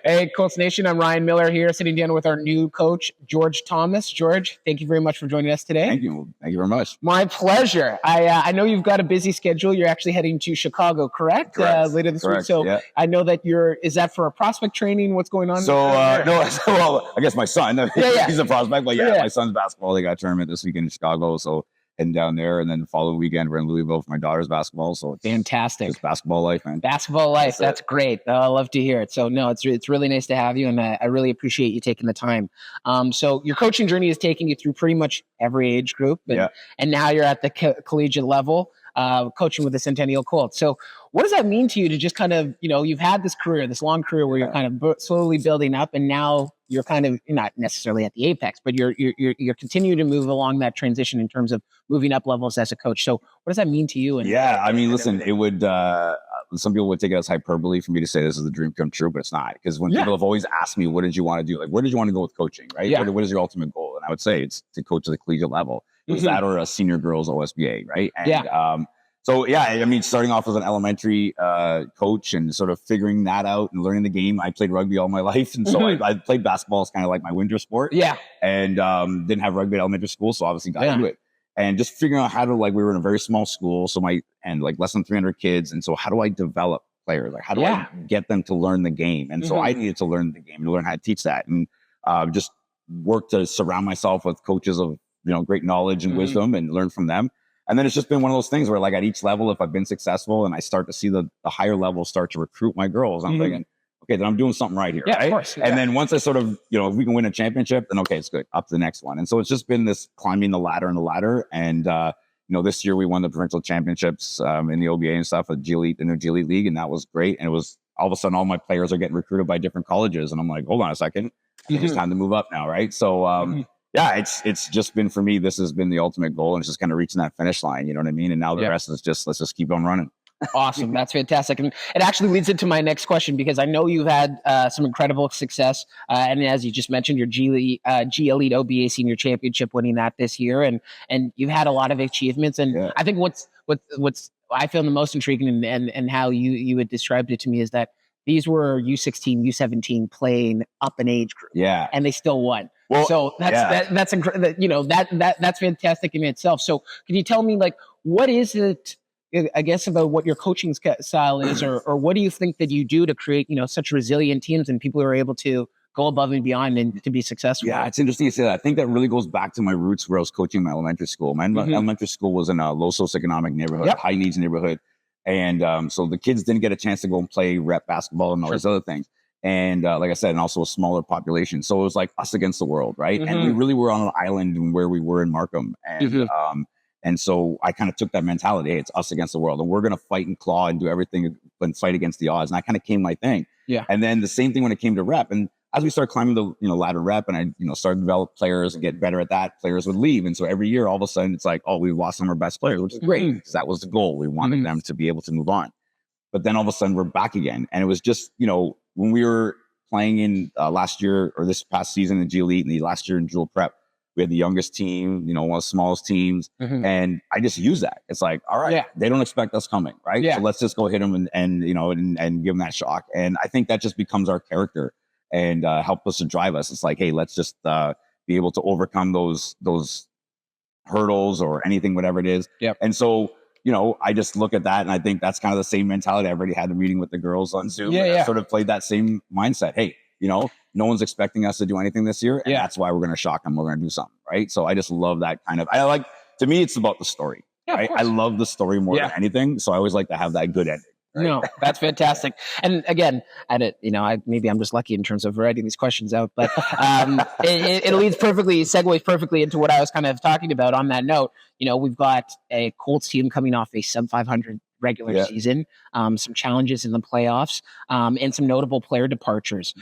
Hey, Colts Nation, I'm Ryan Miller here, sitting down with our new coach, George Thomas. George, thank you very much for joining us today. Thank you. Thank you very much. My pleasure. I know you've got a busy schedule. You're actually heading to Chicago, correct? Later this week. So yeah. I know that is that for a prospect training? What's going on? So, well, I guess my son, he's a prospect, but my son's basketball, they got a tournament this weekend in Chicago. So heading down there, and then the following weekend we're in Louisville for my daughter's basketball. So it's fantastic. It's basketball life, man. Basketball life. That's great. I love to hear it. So no, it's really nice to have you, and I really appreciate you taking the time. So your coaching journey is taking you through pretty much every age group, and now you're at the collegiate level, coaching with the Centennial Colts. So what does that mean to you to just kind of, you've had this long career where you're kind of slowly building up, and now you're kind of not necessarily at the apex, but you're continuing to move along that transition in terms of moving up levels as a coach. So what does that mean to you? I mean, listen, it would, some people would take it as hyperbole for me to say this is the dream come true, but it's not. Because when people have always asked me, what did you want to do? Like, where did you want to go with coaching, right? Yeah. What is your ultimate goal? And I would say it's to coach at the collegiate level. It was that or a senior girls OSBA, right? And, I mean, starting off as an elementary coach and sort of figuring that out and learning the game. I played rugby all my life. And so I played basketball as kind of like my winter sport. Yeah. And didn't have rugby at elementary school. So obviously got into it. And just figuring out how to, we were in a very small school. So less than 300 kids. And so how do I develop players? Like, how do I get them to learn the game? And so I needed to learn the game and learn how to teach that. And just work to surround myself with coaches of, great knowledge and wisdom and learn from them. And then it's just been one of those things where at each level, if I've been successful and I start to see the higher level start to recruit my girls, I'm thinking, okay, then I'm doing something right here. Yeah, right? Of course. And then once I sort of, if we can win a championship, then okay, it's good. Up to the next one. And so it's just been this climbing the ladder and the ladder. And, this year we won the provincial championships in the OBA and stuff with G Elite, in the G Elite League. And that was great. And it was all of a sudden all my players are getting recruited by different colleges. And I'm like, hold on a second. I think it's time to move up now. Right. So, it's just been, for me, this has been the ultimate goal, and it's just kind of reaching that finish line. You know what I mean? And now the rest is let's just keep on running. Awesome. That's fantastic. And it actually leads into my next question, because I know you've had some incredible success. And as you just mentioned, your G Elite OBA Senior Championship, winning that this year. And you've had a lot of achievements. And I think what's I feel the most intriguing and how you had described it to me is that these were U16, U17 playing up an age group. Yeah. And they still won. Well, so that's incredible. That's fantastic in itself. So can you tell me, what is it, I guess, about what your coaching style is, or what do you think that you do to create, such resilient teams and people who are able to go above and beyond and to be successful? Yeah, it's interesting you say that. I think that really goes back to my roots where I was coaching my elementary school. My elementary school was in a low socioeconomic neighborhood, high needs neighborhood. And so the kids didn't get a chance to go and play rep basketball and all these other things. And like I said, and also a smaller population. So it was like us against the world, right? And we really were on an island where we were in Markham. And and so I kind of took that mentality, hey, it's us against the world. And we're going to fight and claw and do everything and fight against the odds. And that kind of came my thing. Yeah. And then the same thing when it came to rep. And as we started climbing the ladder rep, and I started to develop players and get better at that, players would leave. And so every year, all of a sudden, it's like, oh, we lost some of our best players, which is great, because that was the goal. We wanted them to be able to move on. But then all of a sudden, we're back again. And it was just, when we were playing in last year, or this past season in G Elite, and the last year in Jewel Prep, we had the youngest team, one of the smallest teams. And I just use that. It's like, all right, they don't expect us coming, right? So let's just go hit them and give them that shock. And I think that just becomes our character and help us to drive us. It's like, hey, let's just be able to overcome those hurdles or anything, whatever it is. And so, I just look at that, and I think that's kind of the same mentality. I've already had the meeting with the girls on Zoom. I sort of played that same mindset. Hey, no one's expecting us to do anything this year. And that's why we're going to shock them. We're going to do something. Right. So I just love that kind of, to me, it's about the story. Right? I love the story more than anything. So I always like to have that good ending. Right? No, that's fantastic. And again, maybe I'm just lucky in terms of writing these questions out, but it segues perfectly into what I was kind of talking about on that note. We've got a Colts team coming off a sub 500 regular season, some challenges in the playoffs, and some notable player departures.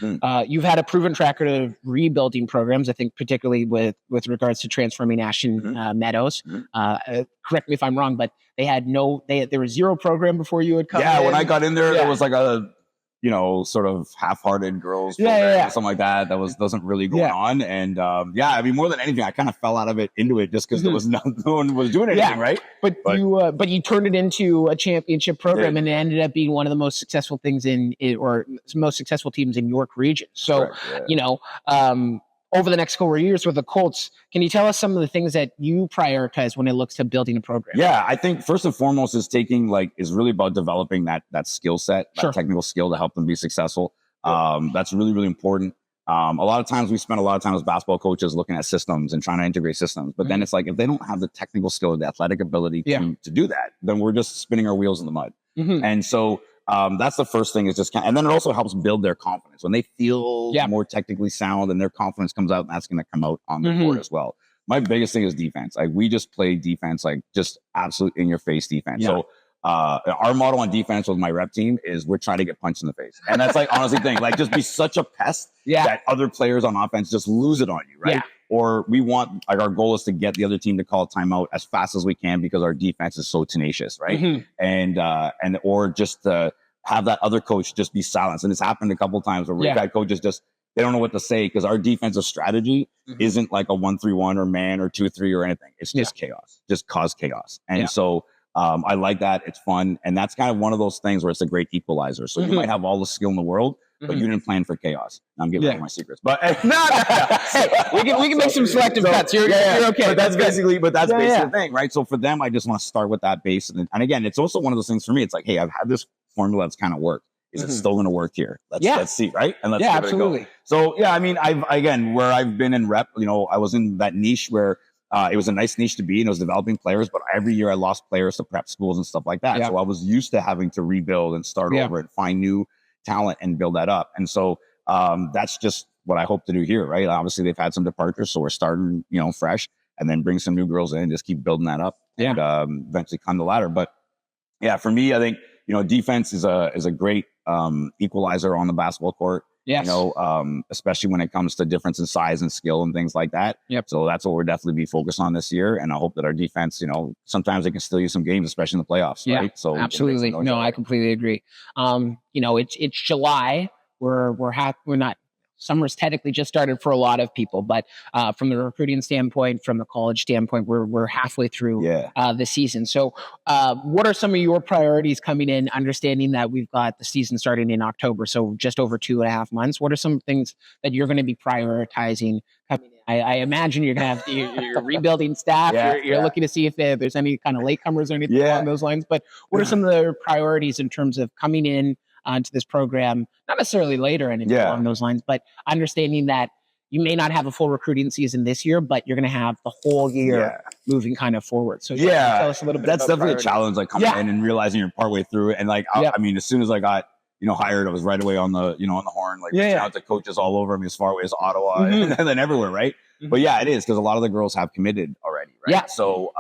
You've had a proven track record of rebuilding programs, I think, particularly with regards to transforming Ashton Meadows. Correct me if I'm wrong, but there was zero program before you had come in. When I got in there, there was like a sort of half-hearted girls Yeah. or something like that wasn't really going on. And I mean, more than anything, I kind of fell out of it into it just because there was no one was doing anything, right? But you turned it into a championship program, and it ended up being one of the most successful things or most successful teams in York region. So, over the next couple of years with the Colts, can you tell us some of the things that you prioritize when it looks to building a program? Yeah, I think first and foremost is really about developing that skill set, that technical skill to help them be successful. That's really, really important. A lot of times we spend a lot of time as basketball coaches looking at systems and trying to integrate systems. But then it's like, if they don't have the technical skill or the athletic ability to do that, then we're just spinning our wheels in the mud. And so that's the first thing, is just and then it also helps build their confidence when they feel more technically sound, and their confidence comes out, and that's going to come out on the court as well. My biggest thing is defense. Like, we just play defense, like just absolute in your face defense. So our motto on defense with my rep team is we're trying to get punched in the face. And that's like, honestly thing, like, just be such a pest that other players on offense just lose it on you. Right. Or we want, like, our goal is to get the other team to call a timeout as fast as we can because our defense is so tenacious. Right. Or just to have that other coach just be silenced. And it's happened a couple of times where we've had coaches they don't know what to say because our defensive strategy isn't like a 1-3-1 or man or 2-3 or anything. It's just chaos, just cause chaos. And so I like that. It's fun. And that's kind of one of those things where it's a great equalizer. So you might have all the skill in the world, but you didn't plan for chaos. I'm giving away my secrets, but no. Hey, we can make some selective cuts. You're okay. But that's basically the thing, right? So for them, I just want to start with that base. And again, it's also one of those things for me. It's like, hey, I've had this formula that's kind of worked. Is it still going to work here? Let's see, right? And let's give it a go. So I mean, where I've been in rep, I was in that niche where it was a nice niche to be, and it was developing players. But every year I lost players to prep schools and stuff like that. So I was used to having to rebuild and start over and find new talent and build that up. And so that's just what I hope to do here, right? Obviously they've had some departures, so we're starting, fresh, and then bring some new girls in, just keep building that up, and eventually climb the ladder. But for me, I think defense is a great equalizer on the basketball court. Yes. Especially when it comes to difference in size and skill and things like that. So that's what we're definitely be focused on this year. And I hope that our defense, sometimes they can steal you some games, especially in the playoffs. Right. So absolutely. No, I completely agree. It's July. We're not. Summer's technically just started for a lot of people, but from the recruiting standpoint, from the college standpoint, we're halfway through the season. So what are some of your priorities coming in, understanding that we've got the season starting in October, so just over 2.5 months? What are some things that you're going to be prioritizing coming in? I imagine you're going to have you're rebuilding staff. You're looking to see if there's any kind of latecomers or anything along those lines. But what are some of the priorities in terms of coming in to this program, not necessarily later and along those lines, but understanding that you may not have a full recruiting season this year, but you're going to have the whole year moving kind of forward. So tell us a little bit. That's definitely a challenge, like coming in and realizing you're partway through it. And like, I mean, as soon as I got, hired, I was right away on the, on the horn, like reaching out to coaches all over. I mean, as far away as Ottawa and then everywhere. Right. But it is, because a lot of the girls have committed already. Right. So,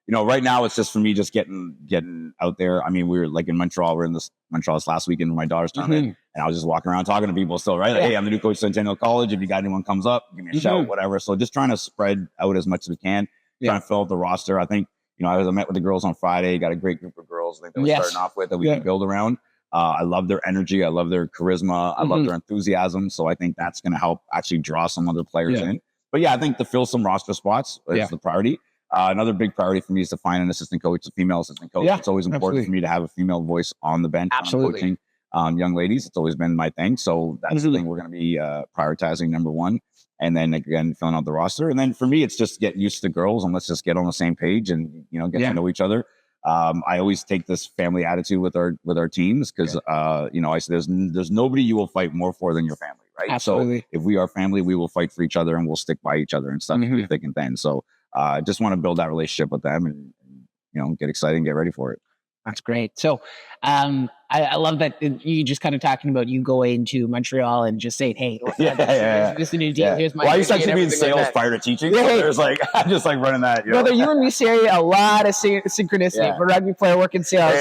right now it's just for me, just getting out there. I mean, we were like in Montreal. We're in Montreal this last weekend with my daughter's tournament, and I was just walking around talking to people still, right? Like, hey, I'm the new coach at Centennial College. If you got anyone comes up, give me a shout, whatever. So just trying to spread out as much as we can, trying to fill out the roster. I think, I met with the girls on Friday, got a great group of girls I think that we're starting off with that we can build around. I love their energy. I love their charisma. I love their enthusiasm. So I think that's going to help actually draw some other players in. But I think to fill some roster spots is the priority. Another big priority for me is to find an assistant coach, a female assistant coach. It's always important for me to have a female voice on the bench, coaching young ladies. It's always been my thing. So that's the thing we're going to be prioritizing, number one. And then again, filling out the roster. And then for me, it's just get used to the girls and let's just get on the same page and, get to know each other. I always take this family attitude with our teams because, I say there's nobody you will fight more for than your family, right? Absolutely. So if we are family, we will fight for each other and we'll stick by each other and stuff through thick and thin. So I just want to build that relationship with them and, get excited and get ready for it. That's great. So I love that you just kind of talking about you going to Montreal and just saying, hey, this is a new deal. Here's my I used to actually be in sales prior to teaching. So there's like, I'm just like running that. Brother, you and me share a lot of synchronicity for rugby player working sales.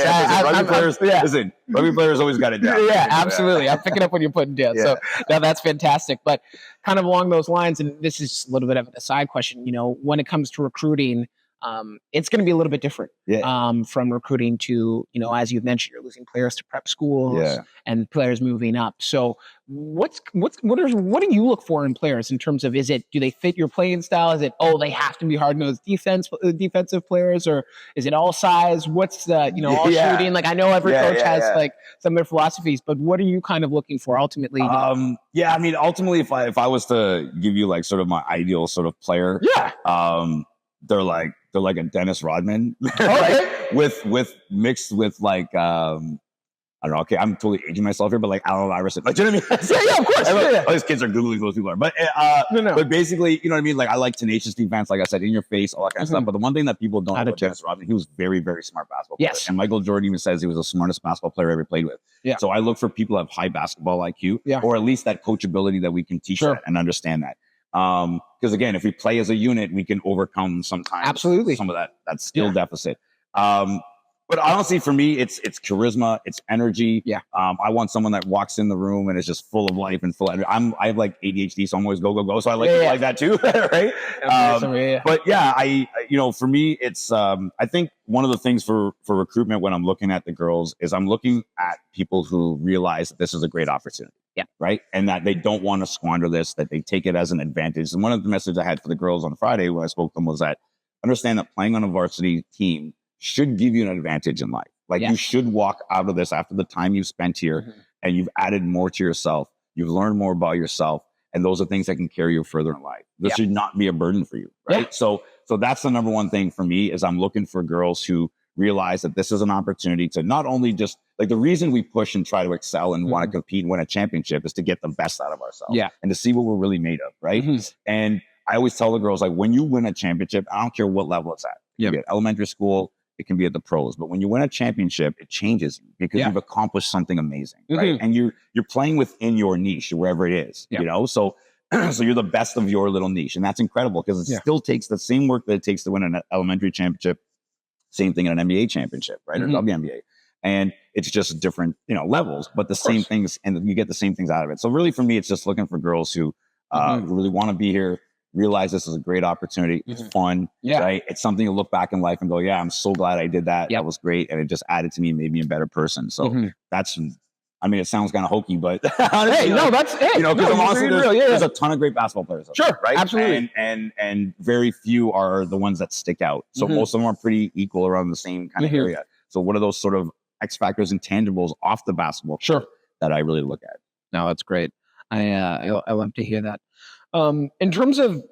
Rugby players always got it down. Absolutely. I'm picking up what you're putting down. So no, that's fantastic. But kind of along those lines, and this is a little bit of a side question, when it comes to recruiting, it's going to be a little bit different Yeah. from recruiting to, as you've mentioned, you're losing players to prep schools and players moving up. So what do you look for in players in terms of, do they fit your playing style? Is it, they have to be hard-nosed defensive players, or is it all size? What's the, all shooting? Like, I know every coach has like some of their philosophies, but what are you kind of looking for ultimately? I mean, ultimately, if I was to give you like sort of my ideal sort of player, they're like a Dennis Rodman, like with mixed with like I don't know. Okay, I'm totally aging myself here, but like Allen Iverson, like, do you know what I mean? Yeah, of course. All these kids are googling who those people are, but but basically, you know what I mean. Like, I like tenacious defense, like I said, in your face, all that kind of stuff. But the one thing that people don't know about Dennis Rodman, he was very, very smart basketball player. And Michael Jordan even says he was the smartest basketball player I ever played with. Yeah. So I look for people who have high basketball IQ, or at least that coachability that we can teach that and understand that. Because again, if we play as a unit, we can overcome sometimes some of that skill deficit. But honestly, for me, it's charisma, it's energy. Yeah. I want someone that walks in the room and is just full of life and full of energy. I have like ADHD, so I'm always go. So I like people like that too, right? But for me, it's I think one of the things for recruitment when I'm looking at the girls is I'm looking at people who realize that this is a great opportunity. Yeah. Right. And that they don't want to squander this, that they take it as an advantage. And one of the messages I had for the girls on Friday when I spoke to them was that understand that playing on a varsity team should give you an advantage in life. Like you should walk out of this after the time you've spent here and you've added more to yourself. You've learned more about yourself. And those are things that can carry you further in life. This should not be a burden for you. Right. Yeah. So that's the number one thing for me is I'm looking for girls who realize that this is an opportunity to not only just like the reason we push and try to excel and want to compete and win a championship is to get the best out of ourselves and to see what we're really made of. Right. And I always tell the girls, like, when you win a championship, I don't care what level it's at. You get elementary school, it can be at the pros, but when you win a championship, it changes you because you've accomplished something amazing, right? And you're playing within your niche, wherever it is, you know. So you're the best of your little niche, and that's incredible because it still takes the same work that it takes to win an elementary championship, same thing in an NBA championship, right, or WNBA, and it's just different, levels, but the same things, and you get the same things out of it. So really, for me, it's just looking for girls who really want to be here. Realize this is a great opportunity. It's fun, right? It's something to look back in life and go, yeah, I'm so glad I did that. That was great. And it just added to me and made me a better person. So that's, I mean, it sounds kind of hokey, but honestly, there's a ton of great basketball players. Right? Absolutely. And very few are the ones that stick out. So most of them are pretty equal around the same kind of area. So what are those sort of X factors and tangibles off the basketball court that I really look at? No, that's great. I love to hear that. In terms of,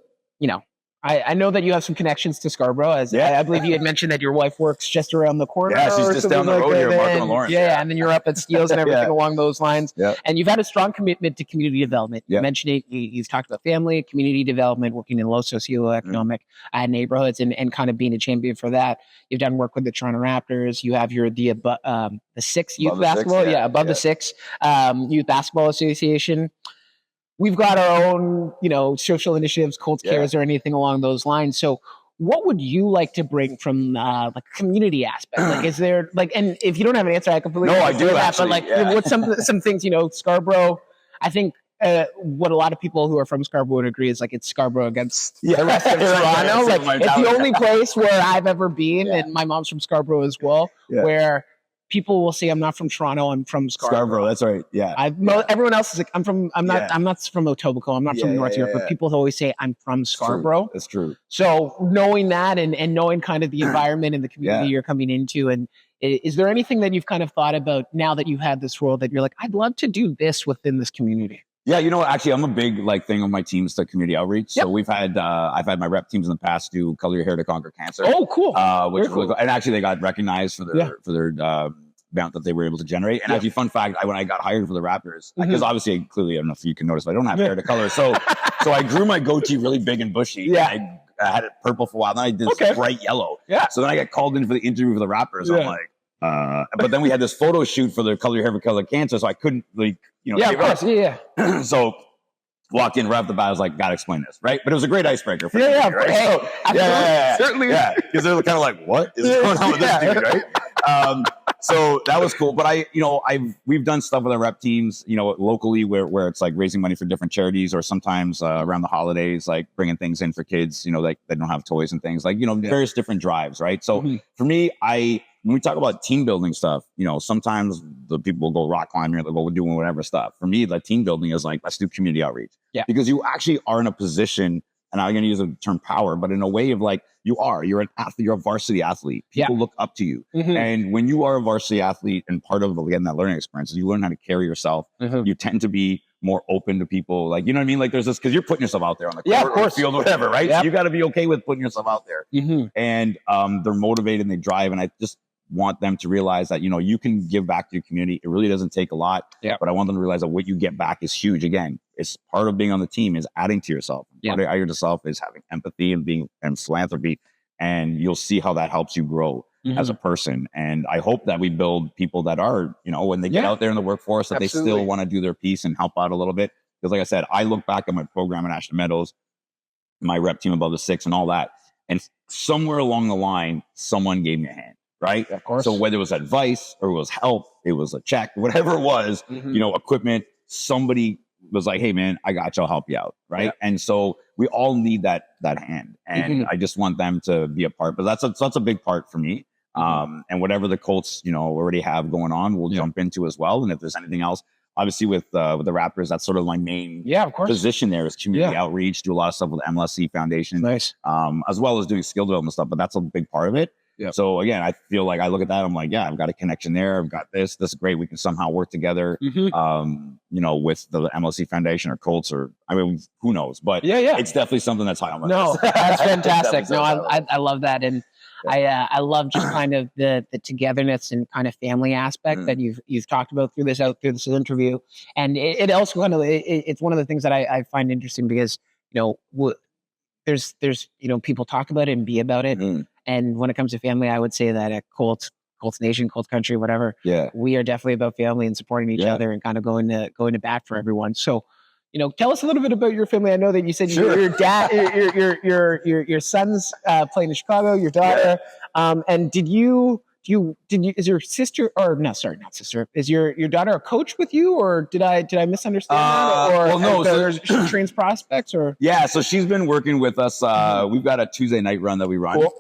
I know that you have some connections to Scarborough. I believe you had mentioned that your wife works just around the corner. Yeah, she's just down the road here, Markham and Lawrence. Yeah, and then you're up at Steeles and everything along those lines. Yeah. And you've had a strong commitment to community development. You mentioned it. You've talked about family, community development, working in low socioeconomic neighborhoods, and kind of being a champion for that. You've done work with the Toronto Raptors. You have the six youth basketball, above the six youth basketball association. We've got our own, social initiatives, Colts Cares, or anything along those lines. So what would you like to bring from like community aspect? Like, is there and if you don't have an answer, I completely understand that. But what's some things, Scarborough, I think what a lot of people who are from Scarborough would agree is like it's Scarborough against the rest of Toronto. It's the only place where I've ever been, and my mom's from Scarborough as well, where people will say I'm not from Toronto, I'm from Scarborough. That's right. Yeah. Everyone else is like, I'm not from Etobicoke, I'm not from North York, but people always say I'm from Scarborough. That's true. So knowing that and knowing kind of the environment and the community you're coming into, and is there anything that you've kind of thought about now that you've had this role that you're like, I'd love to do this within this community? Yeah, actually, I'm a big thing on my teams to community outreach. So we've had, I've had my rep teams in the past do Color Your Hair to Conquer Cancer. Oh, cool! Which cool. And actually, they got recognized for their amount that they were able to generate. And actually, fun fact, when I got hired for the Raptors, because obviously, clearly, I don't know if you can notice, but I don't have hair to color. So I grew my goatee really big and bushy. Yeah, I had it purple for a while. Then I did this bright yellow. Yeah. So then I got called in for the interview for the Raptors. I'm like. But then we had this photo shoot for the Color Your Hair for Color Cancer, so I couldn't of course, So walked in right off the bat, I was like, gotta explain this, right? But it was a great icebreaker for me, right? Hey, certainly, because they're kind of like, what is going on with this dude, right? So that was cool. But we've done stuff with our rep teams, locally where it's like raising money for different charities, or sometimes around the holidays, like bringing things in for kids, like they don't have toys and things, like, various different drives. Right. So for me, when we talk about team building stuff, sometimes the people will go rock climbing, or they'll go doing whatever stuff. For me, like team building is like, let's do community outreach. Yeah. Because you actually are in a position, and I'm going to use the term power, but in a way of like, you're an athlete, you're a varsity athlete. People look up to you. And when you are a varsity athlete, and part of, again, that learning experience is you learn how to carry yourself. You tend to be more open to people. Like, you know what I mean? Like there's this, because you're putting yourself out there on the court, or the field, or whatever, right? So you got to be okay with putting yourself out there. And they're motivated and they drive. And I just want them to realize that, you can give back to your community. It really doesn't take a lot, but I want them to realize that what you get back is huge. Again, it's part of being on the team is adding to yourself. Part of adding to yourself is having empathy and philanthropy. And you'll see how that helps you grow as a person. And I hope that we build people that are, when they get out there in the workforce, that they still want to do their piece and help out a little bit. Because like I said, I look back at my program at Ashton Meadows, my rep team above the 6 and all that. And somewhere along the line, someone gave me a hand. Right. Of course. So whether it was advice or it was help, it was a check, whatever it was, equipment, somebody was like, hey man, I got you, I'll help you out. Right. And so we all need that hand. And I just want them to be a part, but that's a big part for me. And whatever the Colts, already have going on, we'll jump into as well. And if there's anything else, obviously with the Raptors, that's sort of my main position there is community outreach, do a lot of stuff with the MLSC Foundation, as well as doing skill development stuff, but that's a big part of it. So again, I feel like I look at that, I'm like, I've got a connection there. I've got this is great. We can somehow work together, with the MLC Foundation or Colts, or I mean, who knows, but it's definitely something that's high on my list. That's fantastic. No, I love that. And I love just kind of the togetherness and kind of family aspect that you've talked about through this interview. And it also kind of, it's one of the things that I find interesting because, there's people talk about it and be about it. And when it comes to family, I would say that at Colts Nation, Colts Country, whatever, we are definitely about family and supporting each other and kind of going to bat for everyone. So, tell us a little bit about your family. I know that you said your dad, your son's playing in Chicago, your daughter, and is your sister, or no, sorry, not sister, is your daughter a coach with you, or did I misunderstand that? Or no, so she trains prospects, or so she's been working with us. We've got a Tuesday night run that we run. Cool.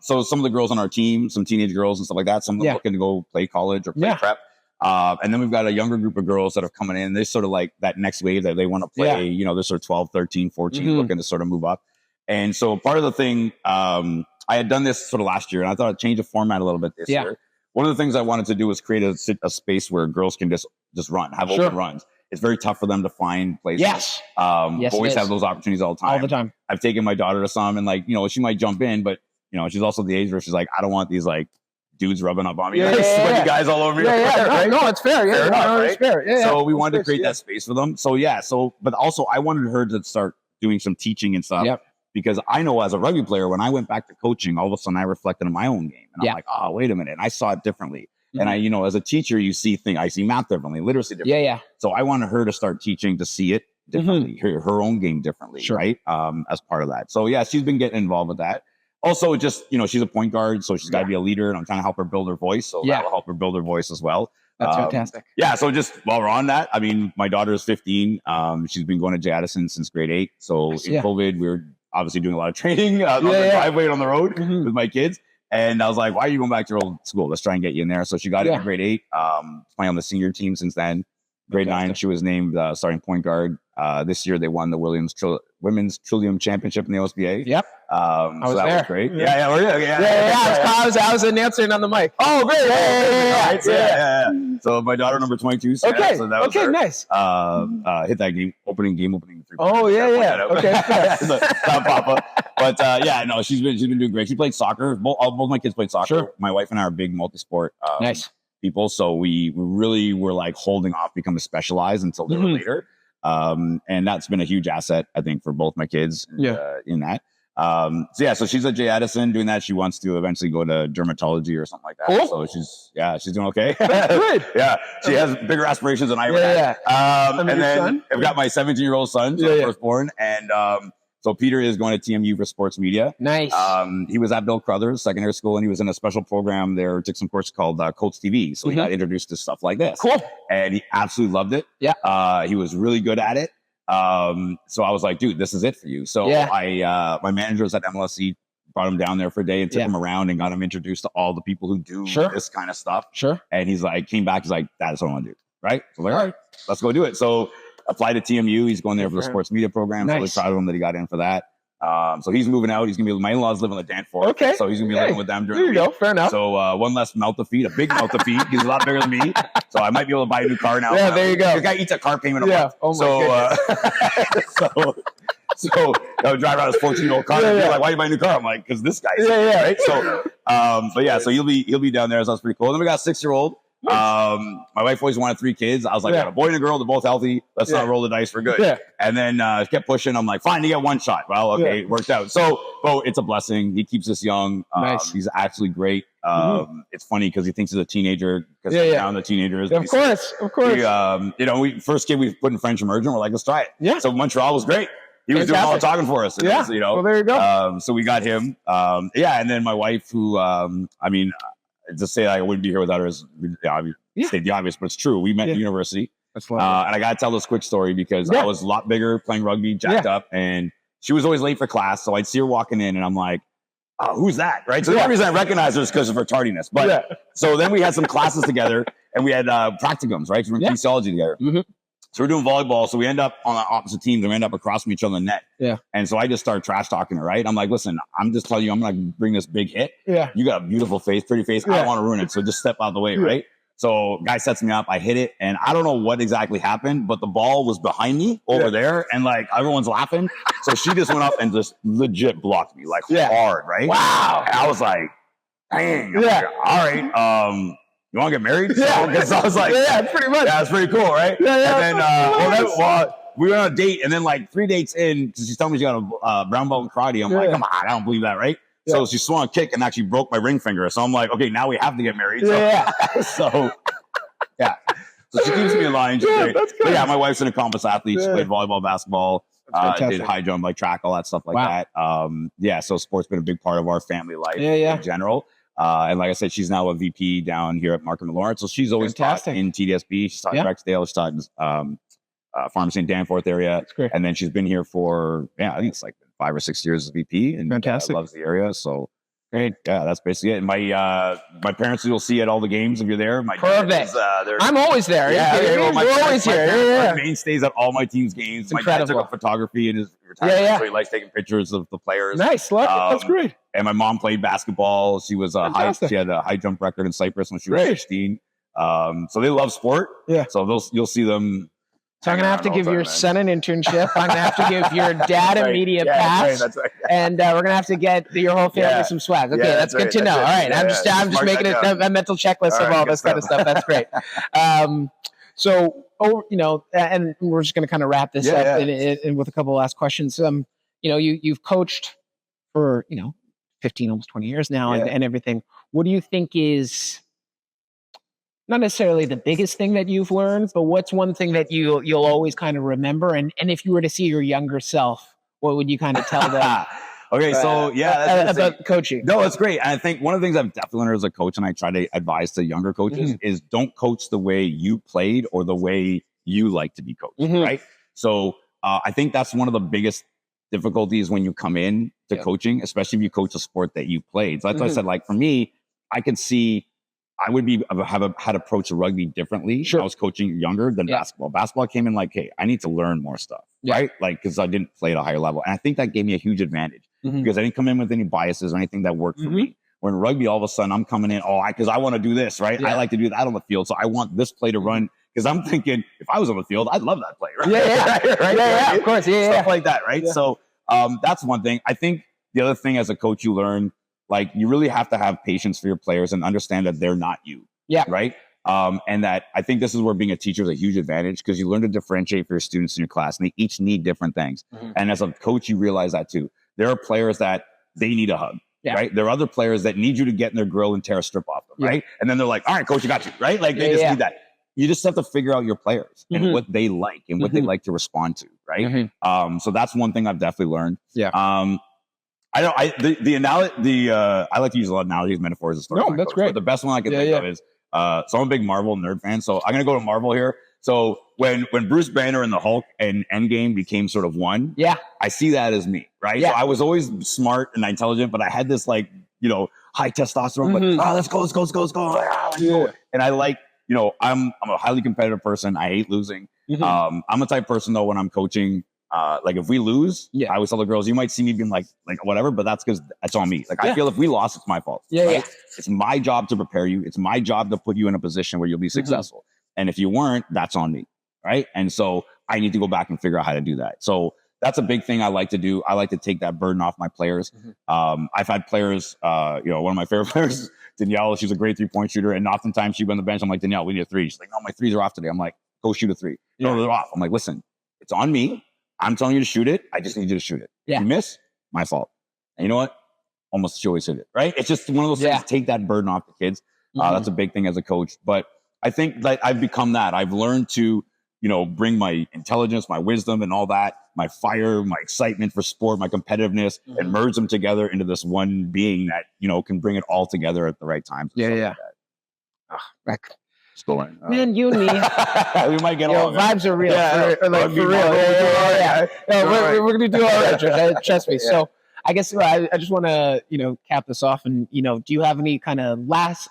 So some of the girls on our team, some teenage girls and stuff like that, some of them looking to go play college or play prep. And then we've got a younger group of girls that are coming in. They're sort of like that next wave that they want to play, they're sort of 12, 13, 14, looking to sort of move up. And so part of the thing, I had done this sort of last year, and I thought I'd change the format a little bit this year. One of the things I wanted to do was create a space where girls can just run, have open runs. It's very tough for them to find places. Boys have those opportunities all the time. I've taken my daughter to some, and like, she might jump in, but she's also the age where she's like, I don't want these like dudes rubbing up on me, guys all over me. Right? No, it's fair. Fair enough, right? It's fair. So we wanted to create that space for them. But also I wanted her to start doing some teaching and stuff. Because I know as a rugby player, when I went back to coaching, all of a sudden I reflected on my own game. And I'm like, oh, wait a minute. And I saw it differently. And I, as a teacher, I see math differently, literacy differently. So I wanted her to start teaching to see it differently, her own game differently, right? As part of that. So she's been getting involved with that. Also, just, she's a point guard, so she's got to be a leader, and I'm trying to help her build her voice. So that will help her build her voice as well. That's fantastic. So just while we're on that, I mean, my daughter is 15. She's been going to J. Addison since grade 8. So in COVID, we were obviously doing a lot of training on the driveway and on the road with my kids. And I was like, why are you going back to your old school? Let's try and get you in there. So she got in grade 8, playing on the senior team since then. Grade 9, she was named starting point guard. This year they won the Women's Trillium Championship in the OSBA. I was there. Was great. I was announcing on the mic. Oh, great! Yeah. So my daughter, number 22. So that was her. Nice. Hit that opening 3. Oh yeah. Okay. So, Papa. But she's been doing great. She played soccer. Both my kids played soccer. Sure. My wife and I are big multi-sport. Nice. People, so we really were like holding off becoming specialized until they were later, and that's been a huge asset, I think, for both my kids in that. So she's at J. Addison doing that. She wants to eventually go to dermatology or something like that. Cool. So she's doing okay. Good. She has bigger aspirations than I ever had. And then I've got my 17-year-old son, firstborn, and So Peter is going to TMU for sports media. Nice. He was at Bill Crothers secondary school, and he was in a special program there, took some course called Colts TV. So he got introduced to stuff like this. Cool. And he absolutely loved it. Yeah. He was really good at it. So I was like, dude, this is it for you. So my manager was at MLSC, brought him down there for a day and took him around and got him introduced to all the people who do this kind of stuff. Sure. And he's like, came back, he's like, that's what I want to do. Right. So I'm like, all right, let's go do it. So applied to TMU. He's going there for the sports media program. Nice. Really proud of him that he got in for that. So he's moving out. He's going to be, my in-laws live on the Danforth. Okay. So he's going to be living with them during the week. There you go. Fair enough. So one less mouth to feed, a big mouth to feed. He's a lot bigger than me. So I might be able to buy a new car now. Yeah, there you go. The guy eats a car payment a month. Oh my goodness. So I would drive around his 14-year-old car and be like, why you buy a new car? I'm like, because this guy's right. So he'll be down there. So that's pretty cool. And then we got a 6-year-old. My wife always wanted 3 kids. I was like, I got a boy and a girl. They're both healthy. Let's not roll the dice. We're good. Yeah. And then kept pushing. I'm like, fine, you get 1 shot. Well, okay, it worked out. So, it's a blessing. He keeps us young. Nice. He's actually great. It's funny because he thinks he's a teenager because now the teenagers. Of course. We first kid we put in French immersion. We're like, let's try it. Yeah. So Montreal was great. He was doing all the talking for us. Well, there you go. So we got him. And then my wife, who, to say I wouldn't be here without her is state the obvious, but it's true. We met at university. That's and I got to tell this quick story because I was a lot bigger playing rugby, jacked up, and she was always late for class. So I'd see her walking in, and I'm like, oh, who's that? Right. So the only reason I recognize her is because of her tardiness. But so then we had some classes together, and we had practicums, right? So we're in kinesiology together. So we're doing volleyball. So we end up on the opposite teams and we end up across from each other in the net. Yeah. And so I just start trash talking her, right? I'm like, listen, I'm just telling you, I'm going to bring this big hit. Yeah. You got a beautiful face, pretty face. I don't want to ruin it. So just step out of the way, right? So guy sets me up. I hit it. And I don't know what exactly happened, but the ball was behind me over there. And like everyone's laughing. So she just went up and just legit blocked me like hard, right? Wow. And I was like, dang. Like, all right. You want to get married? So I was like, pretty much. Yeah, it's pretty cool, right? Yeah. And then, we went on a date, and then like 3 dates in, she's telling me she got a brown belt in karate. I'm like, come on, I don't believe that, right? Yeah. So she swung a kick and actually broke my ring finger. So I'm like, okay, now we have to get married. So she keeps me in line. That's good. But my wife's an accomplished athlete. She played volleyball, basketball, did high jump, like track, all that stuff like that. So sport's been a big part of our family life in general. And like I said, she's now a VP down here at Markham and Lawrence. So she's always taught in TDSB. She's taught in Rexdale. She's taught in pharmacy in Danforth area. That's great. And then she's been here for, I think it's like 5 or 6 years as VP. And loves the area. So great. Yeah, that's basically it. And my parents, you'll see at all the games if you're there. My Perfect. I'm always there. We're always here. My mainstays at all my team's games. My dad took up photography in his retirement, so he likes taking pictures of the players. Nice. That's great. And my mom played basketball. She was she had a high jump record in Cyprus when she was 16. So they love sport. Yeah. So you'll see them. So I'm going to have to give your son an internship. I'm going to have to give your dad a media pass. That's right. And we're going to have to get your whole family some swag. Okay, that's good to know. All right. I'm just making a mental checklist of all this kind of stuff. That's great. And we're just going to kind of wrap this up and with a couple of last questions. You've coached for, 15, almost 20 years now and everything. What do you think is not necessarily the biggest thing that you've learned, but what's one thing that you'll always kind of remember? And if you were to see your younger self, what would you kind of tell them? Okay, so that's about coaching. No, it's great. And I think one of the things I've definitely learned as a coach, and I try to advise to younger coaches, is don't coach the way you played or the way you like to be coached, right? So I think that's one of the biggest difficulties when you come in to coaching, especially if you coach a sport that you played. So that's why I said, like, for me, I could see I would had approached rugby differently. I was coaching younger than basketball. Basketball came in like, hey, I need to learn more stuff, right? Like, because I didn't play at a higher level. And I think that gave me a huge advantage because I didn't come in with any biases or anything that worked for me. When rugby, all of a sudden, I'm coming in, because I want to do this, right? I like to do that on the field. So I want this play to run because I'm thinking if I was on the field, I'd love that play, right? Right? Of course, Stuff like that, right? So that's one thing. I think the other thing as a coach you learn, like, you really have to have patience for your players and understand that they're not you. Yeah. Right. And that I think this is where being a teacher is a huge advantage because you learn to differentiate for your students in your class and they each need different things. And as a coach, you realize that too. There are players that they need a hug. Right. There are other players that need you to get in their grill and tear a strip off them. Right. And then they're like, all right, coach, you got you. Right. Like they just need that. you just have to figure out your players and what they like and what they like to respond to, right? So that's one thing I've definitely learned. Yeah. I like to use a lot of analogies, metaphors, and stories. No, that's great. But the best one I can think of is, so I'm a big Marvel nerd fan, so I'm gonna go to Marvel here. So when Bruce Banner and the Hulk and Endgame became sort of one, I see that as me, right? So I was always smart and intelligent, but I had this like, high testosterone, let's go. And I like, I'm a highly competitive person. I hate losing. I'm the type of person though, when I'm coaching, like if we lose, I always tell the girls, you might see me being like whatever, but that's because that's on me. Like I feel if we lost, it's my fault. Right? It's my job to prepare you. It's my job to put you in a position where you'll be successful. And if you weren't, that's on me. Right. And so I need to go back and figure out how to do that. So that's a big thing I like to do. I like to take that burden off my players. I've had players, one of my favorite players, Danielle, she's a great 3-point shooter. And oftentimes she'd be on the bench. I'm like, Danielle, we need a 3. She's like, no, my 3s are off today. I'm like, go shoot a 3. No, they're off. I'm like, listen, it's on me. I'm telling you to shoot it. I just need you to shoot it. If you miss, my fault. And you know what? Almost she always hit it, right? It's just one of those things, take that burden off the kids. That's a big thing as a coach. But I think that I've become that. I've learned to, bring my intelligence, my wisdom and all that, my fire, my excitement for sport, my competitiveness, and merge them together into this one being that, can bring it all together at the right time. Scoring. Man, you and me. We might get along. Vibes are real. For real. We're going to do all right, trust me. So I guess I just want to, cap this off and, do you have any kind of last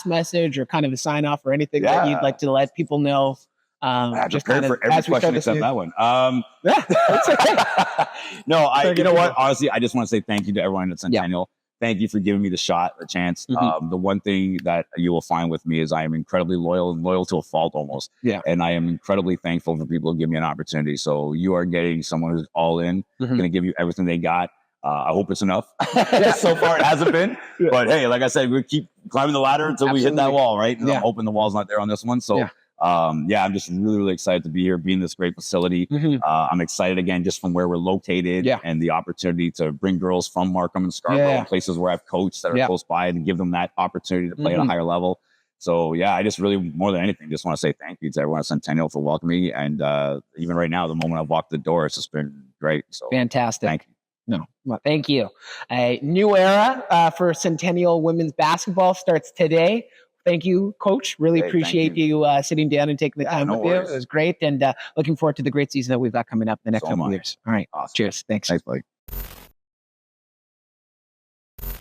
message or kind of a sign off or anything that you'd like to let people know? Just kind of for every question except that one. That's okay. No, you know what? Honestly, I just want to say thank you to everyone at Centennial. Thank you for giving me the shot, the chance. The one thing that you will find with me is I am incredibly loyal to a fault almost. And I am incredibly thankful for people who give me an opportunity. So you are getting someone who's all in, going to give you everything they got. I hope it's enough. So far, it hasn't been. But hey, like I said, we keep climbing the ladder until we hit that wall, right? And I'm hoping the wall's not there on this one. So I'm just really, really excited to be here, be in this great facility. I'm excited again, just from where we're located and the opportunity to bring girls from Markham and Scarborough, places where I've coached that are close by, and give them that opportunity to play at a higher level. So I just really, more than anything, just want to say thank you to everyone at Centennial for welcoming me. And even right now, the moment I've walked the door, it's just been great. So fantastic. Thank you. No, well, thank you. A new era for Centennial women's basketball starts today. Thank you, Coach. Really appreciate you sitting down and taking the time with you. It was great. And looking forward to the great season that we've got coming up in the next couple of years. All right. Awesome. Cheers. Thanks. Thanks, buddy.